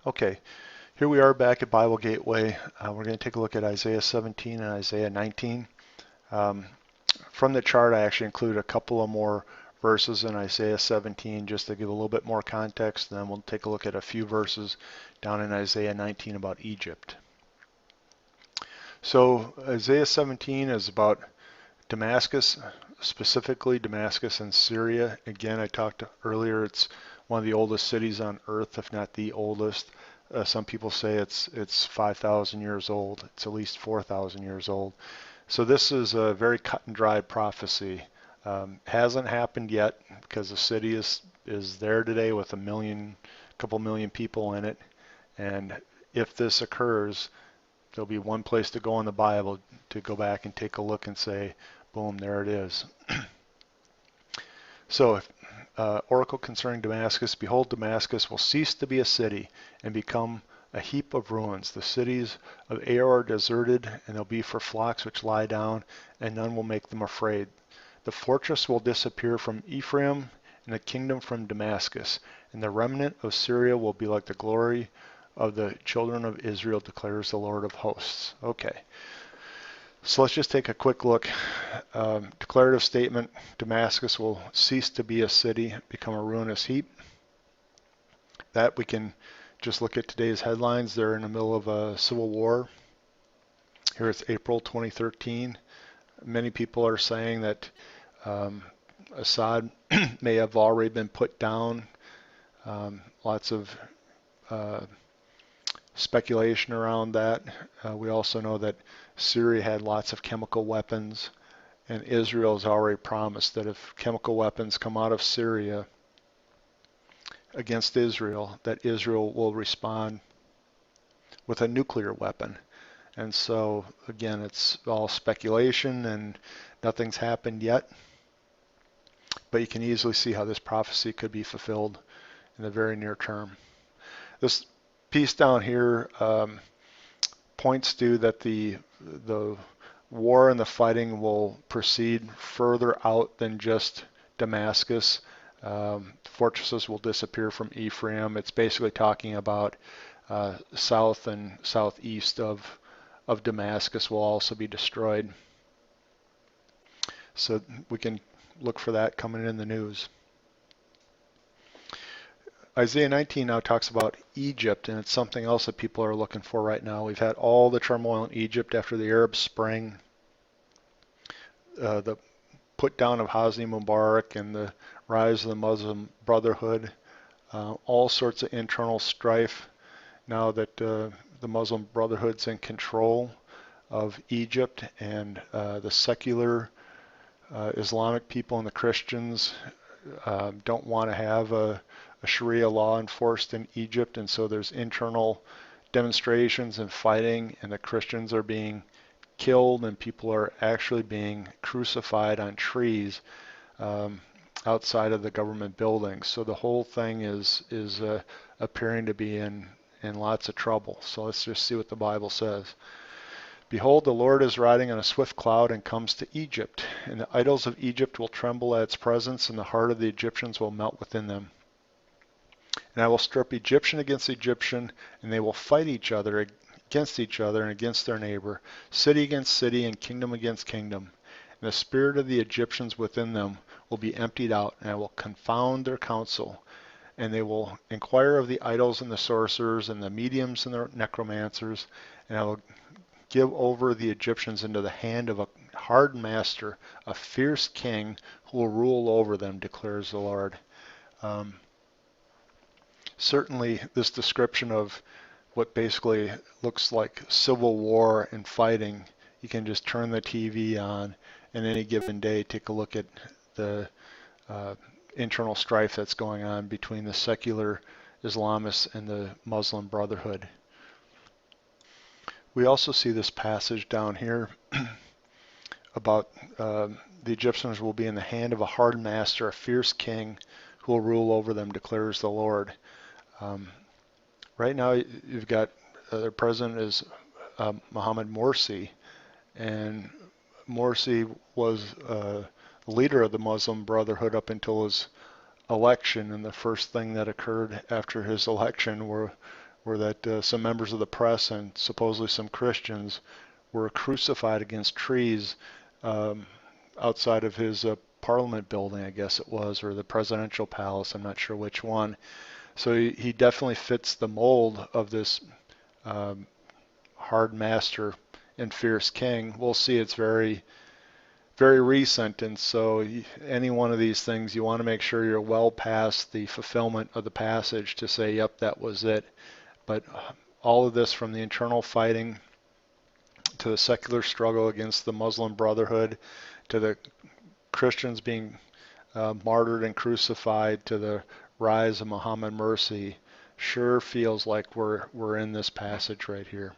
Okay, here we are back at Bible Gateway. We're going to take a look at Isaiah 17 and Isaiah 19. Um, from the chart, I actually included a couple of more verses in Isaiah 17 just to give a little bit more context. And then we'll take a look at a few verses down in Isaiah 19 about Egypt. So Isaiah 17 is about Damascus, specifically Damascus in Syria. Again, I talked earlier, it's one of the oldest cities on earth, if not the oldest. Some people say it's 5,000 years old. It's at least 4,000 years old. So this is a very cut and dry prophecy. Hasn't happened yet because the city is there today with couple million people in it. And if this occurs, there'll be one place to go in the Bible to go back and take a look and say, boom, there it is. So, oracle concerning Damascus, behold, Damascus will cease to be a city and become a heap of ruins. The cities of Ar are deserted, and they'll be for flocks which lie down, and none will make them afraid. The fortress will disappear from Ephraim, and the kingdom from Damascus, and the remnant of Syria will be like the glory of the children of Israel, declares the Lord of hosts. Okay. So let's just take a quick look. Declarative statement, Damascus will cease to be a city, become a ruinous heap. That we can just look at today's headlines. They're in the middle of a civil war. Here it's April 2013. Many people are saying that Assad may have already been put down. Lots of speculation around that. We also know that Syria had lots of chemical weapons, and Israel has already promised that if chemical weapons come out of Syria against Israel, that Israel will respond with a nuclear weapon. And so, again, it's all speculation and nothing's happened yet. But you can easily see how this prophecy could be fulfilled in the very near term. This piece down here points to that the war and the fighting will proceed further out than just Damascus. Fortresses will disappear from Ephraim. It's basically talking about south and southeast of Damascus will also be destroyed. So we can look for that coming in the news. Isaiah 19 now talks about Egypt, and it's something else that people are looking for right now. We've had all the turmoil in Egypt after the Arab Spring, the put down of Hosni Mubarak and the rise of the Muslim Brotherhood, all sorts of internal strife now that the Muslim Brotherhood's in control of Egypt, and the secular Islamic people and the Christians don't want to have a Sharia law enforced in Egypt, and so there's internal demonstrations and fighting, and the Christians are being killed, and people are actually being crucified on trees outside of the government buildings. So the whole thing is appearing to be in lots of trouble. So let's just see what the Bible says. Behold, the Lord is riding on a swift cloud and comes to Egypt, and the idols of Egypt will tremble at its presence, and the heart of the Egyptians will melt within them. And I will strip Egyptian against Egyptian, and they will fight each other against each other and against their neighbor, city against city and kingdom against kingdom. And the spirit of the Egyptians within them will be emptied out, and I will confound their counsel. And they will inquire of the idols and the sorcerers and the mediums and the necromancers, and I will give over the Egyptians into the hand of a hard master, a fierce king who will rule over them, declares the Lord. Certainly this description of what basically looks like civil war and fighting, you can just turn the TV on and any given day take a look at the internal strife that's going on between the secular Islamists and the Muslim Brotherhood. We also see this passage down here about the Egyptians will be in the hand of a hard master, a fierce king who will rule over them, declares the Lord. Right now you've got the president is Mohammed Morsi, and Morsi was the leader of the Muslim Brotherhood up until his election, and the first thing that occurred after his election were where that some members of the press and supposedly some Christians were crucified against trees um, outside of his Parliament building, I guess it was, or the presidential palace. I'm not sure which one. So he definitely fits the mold of this um, hard master and fierce king. We'll see it's very, very recent, and so any one of these things, you want to make sure you're well past the fulfillment of the passage to say, yep, that was it. But all of this, from the internal fighting to the secular struggle against the Muslim Brotherhood, to the Christians being martyred and crucified, to the rise of Muhammad Mercy, sure feels like we're in this passage right here.